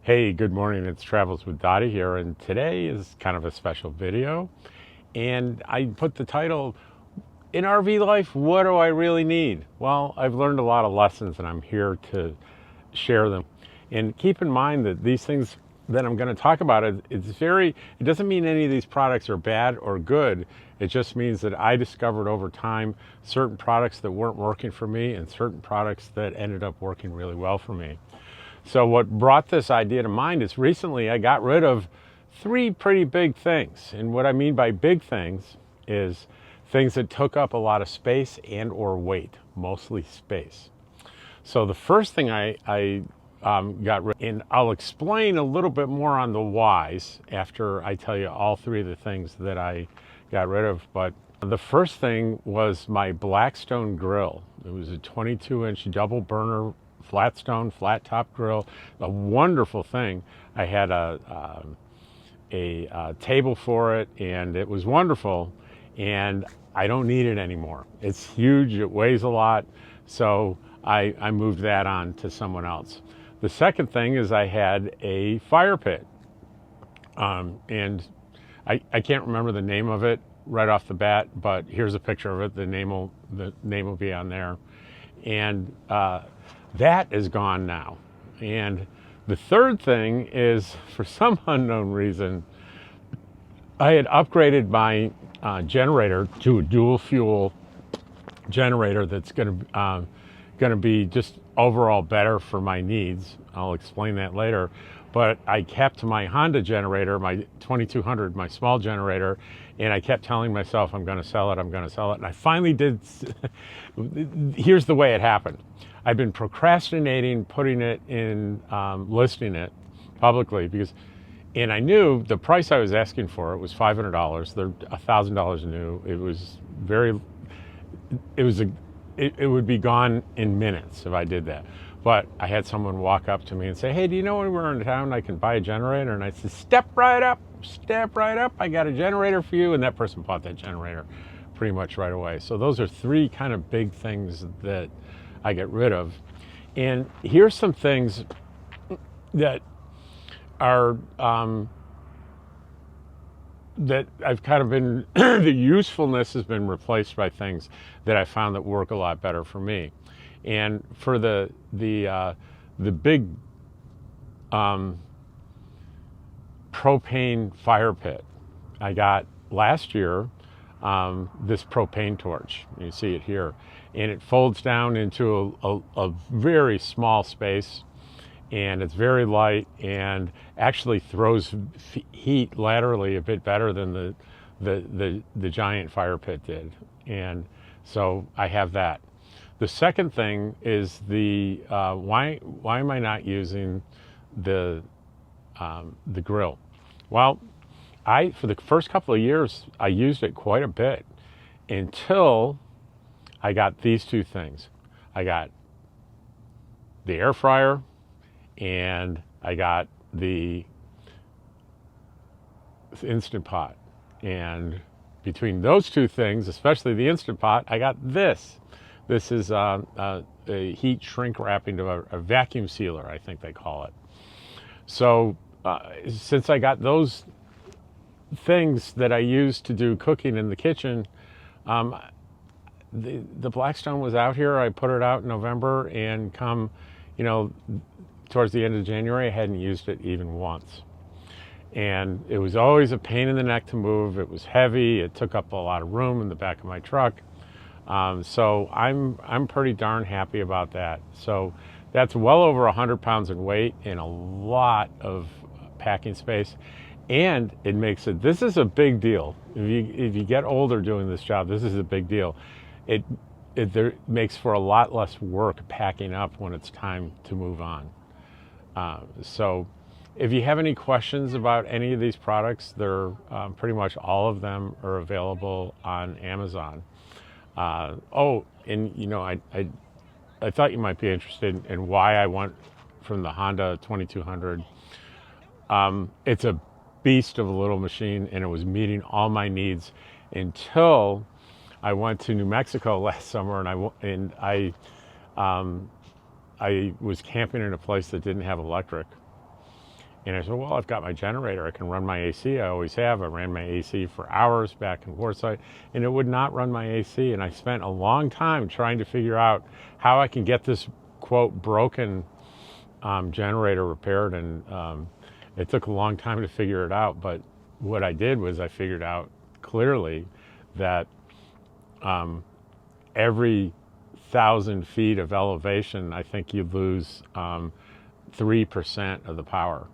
Hey, good morning. It's Travels with Dottie here, and today is kind of a special video. And I put the title, In RV Life, What Do I Really Need? Well, I've learned a lot of lessons, and I'm here to share them. And keep in mind that these things that I'm going to talk about, it doesn't mean any of these products are bad or good. It just means that I discovered over time certain products that weren't working for me and certain products that ended up working really well for me. So what brought this idea to mind is recently I got rid of three pretty big things. And what I mean by big things is things that took up a lot of space and or weight, mostly space. So the first thing I got rid of, and I'll explain a little bit more on the whys after I tell you all three of the things that I got rid of. But the first thing was my Blackstone grill. It was a 22-inch double burner flat top grill, a wonderful thing. I had a table for it, and it was wonderful, and I don't need it anymore. It's huge, it weighs a lot, so I moved that on to someone else. The second thing is I had a fire pit, and I can't remember the name of it right off the bat, but here's a picture of it. The name will be on there, and that is gone now. And the third thing is, for some unknown reason, I had upgraded my generator to a dual fuel generator that's going to be just overall better for my needs. I'll explain that later. But I kept my Honda generator, my 2200, my small generator, and I kept telling myself, I'm going to sell it, I'm going to sell it. And I finally did. Here's the way it happened. I've been procrastinating putting it in, listing it publicly and I knew the price I was asking for it was $500. They're $1,000 new. It would be gone in minutes if I did that. But I had someone walk up to me and say, hey, do you know when we're in town I can buy a generator? And I said, step right up. I got a generator for you. And that person bought that generator pretty much right away. So those are three kind of big things that I get rid of. And here's some things that are that I've kind of been the usefulness has been replaced by things that I found that work a lot better for me. And for the big propane fire pit, I got last year this propane torch. You see it here, and it folds down into a very small space, and it's very light and actually throws heat laterally a bit better than the giant fire pit did. And so I have that. The second thing is why am I not using the grill? Well, for the first couple of years I used it quite a bit until I got these two things. I got the air fryer and I got the Instant Pot. And between those two things, especially the Instant Pot, I got this. This is a heat shrink wrapping to a vacuum sealer, I think they call it. So since I got those things that I use to do cooking in the kitchen, the Blackstone was out here. I put it out in November, and towards the end of January, I hadn't used it even once. And it was always a pain in the neck to move. It was heavy. It took up a lot of room in the back of my truck. So I'm pretty darn happy about that. So that's well over 100 pounds in weight and a lot of packing space. And it makes it, this is a big deal. If you get older doing this job, this is a big deal. It makes for a lot less work packing up when it's time to move on. So if you have any questions about any of these products, they're pretty much all of them are available on Amazon. And I thought you might be interested in why I went from the Honda 2200. It's a beast of a little machine, and it was meeting all my needs until I went to New Mexico last summer, and I was camping in a place that didn't have electric, And I said, well, I've got my generator. I can run my AC. I always have. I ran my AC for hours back in Quartzsite, and it would not run my AC. And I spent a long time trying to figure out how I can get this, quote, broken generator repaired. And it took a long time to figure it out. But what I did was I figured out clearly that every 1,000 feet of elevation, I think you lose 3% of the power.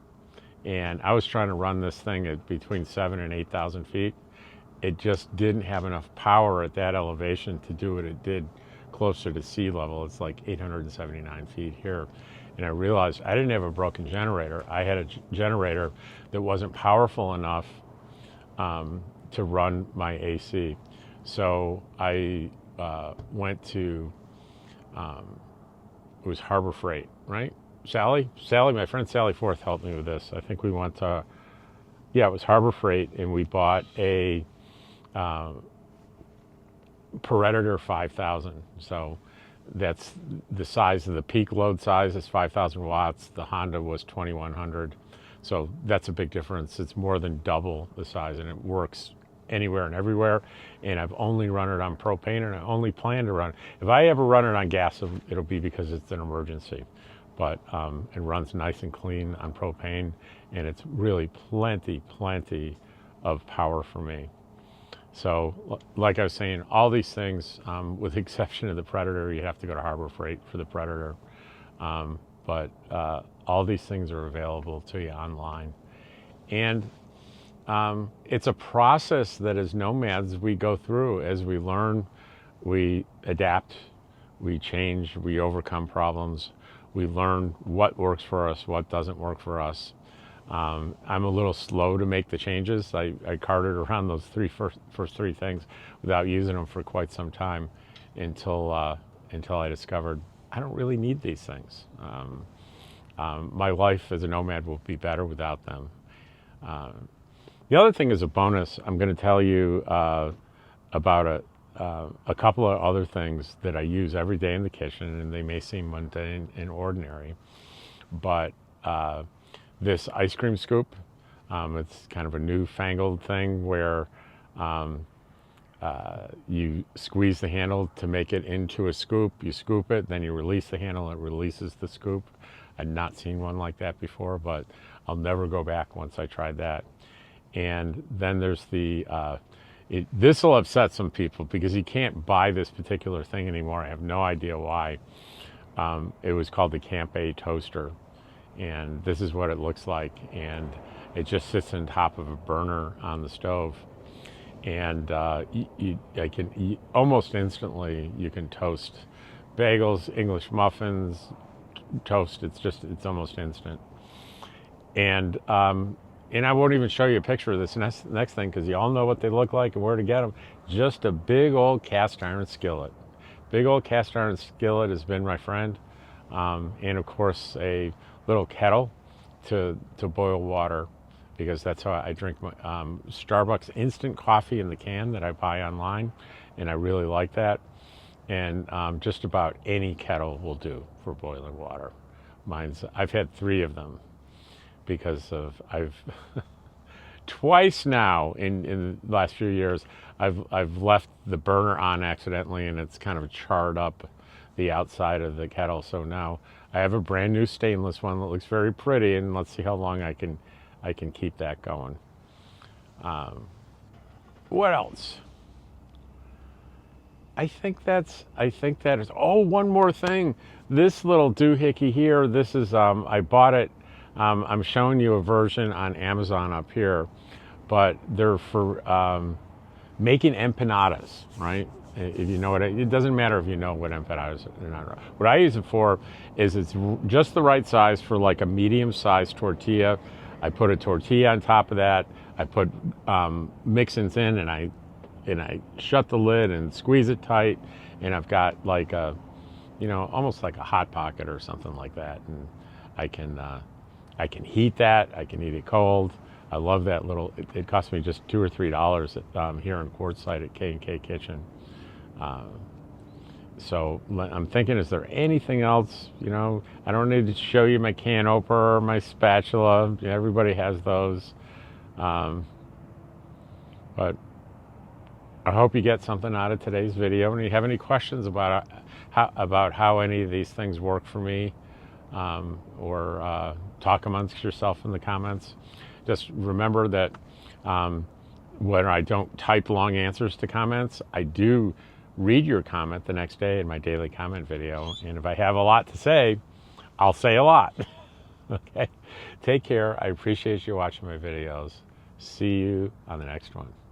And I was trying to run this thing at between 7,000 and 8,000 feet. It just didn't have enough power at that elevation to do what it did closer to sea level. It's like 879 feet here. And I realized I didn't have a broken generator. I had a generator that wasn't powerful enough to run my AC. So I went to, it was Harbor Freight, right? Sally, my friend Sally Forth helped me with this. I think we went to, it was Harbor Freight, and we bought a Predator 5000. So that's the size of the peak load size is 5,000 watts. The Honda was 2,100. So that's a big difference. It's more than double the size, and it works anywhere and everywhere. And I've only run it on propane, and I only plan to run it. If I ever run it on gas, it'll be because it's an emergency. But it runs nice and clean on propane, and it's really plenty of power for me. So like I was saying, all these things, with the exception of the Predator, you have to go to Harbor Freight for the Predator. But all these things are available to you online. And it's a process that as nomads we go through. As we learn, we adapt, we change, we overcome problems. We learn what works for us, what doesn't work for us. I'm a little slow to make the changes. I carted around those first three things without using them for quite some time until I discovered I don't really need these things. My life as a nomad will be better without them. The other thing is a bonus. I'm going to tell you about a couple of other things that I use every day in the kitchen, and they may seem mundane and ordinary, but this ice cream scoop, it's kind of a newfangled thing where you squeeze the handle to make it into a scoop. You scoop it, then you release the handle, it releases the scoop. I'd not seen one like that before, but I'll never go back once I tried that. And then there's the this will upset some people because you can't buy this particular thing anymore. I have no idea why. It was called the Camp A toaster, and this is what it looks like. And it just sits on top of a burner on the stove, and almost instantly you can toast bagels, English muffins, toast. It's almost instant. And I won't even show you a picture of this next thing because you all know what they look like and where to get them. Just a big old cast iron skillet. Big old cast iron skillet has been my friend. And of course a little kettle to boil water, because that's how I drink my Starbucks instant coffee in the can that I buy online. And I really like that. And just about any kettle will do for boiling water. I've had 3 of them, because I've twice now in the last few years I've left the burner on accidentally, and it's kind of charred up the outside of the kettle. So now I have a brand new stainless one that looks very pretty, and let's see how long I can keep that going. What else? I think that is. Oh, one more thing. This little doohickey here. This is I bought it. I'm showing you a version on Amazon up here, but they're for making empanadas, right? If you know what it doesn't matter if you know what empanadas are not. What I use it for is it's just the right size for like a medium-sized tortilla. I put a tortilla on top of that. I put mix-ins in, and I shut the lid and squeeze it tight, and I've got like a, almost like a Hot Pocket or something like that, and I can heat that. I can eat it cold. I love that little. It cost me just $2 or $3 here in Quartzsite at K&K Kitchen. So I'm thinking, is there anything else? You know, I don't need to show you my can opener or my spatula. Everybody has those. But I hope you get something out of today's video. And if you have any questions about how any of these things work for me, or talk amongst yourself in the comments, just remember that when I don't type long answers to comments, I do read your comment the next day in my daily comment video. And if I have a lot to say, I'll say a lot. Okay? Take care. I appreciate you watching my videos. See you on the next one.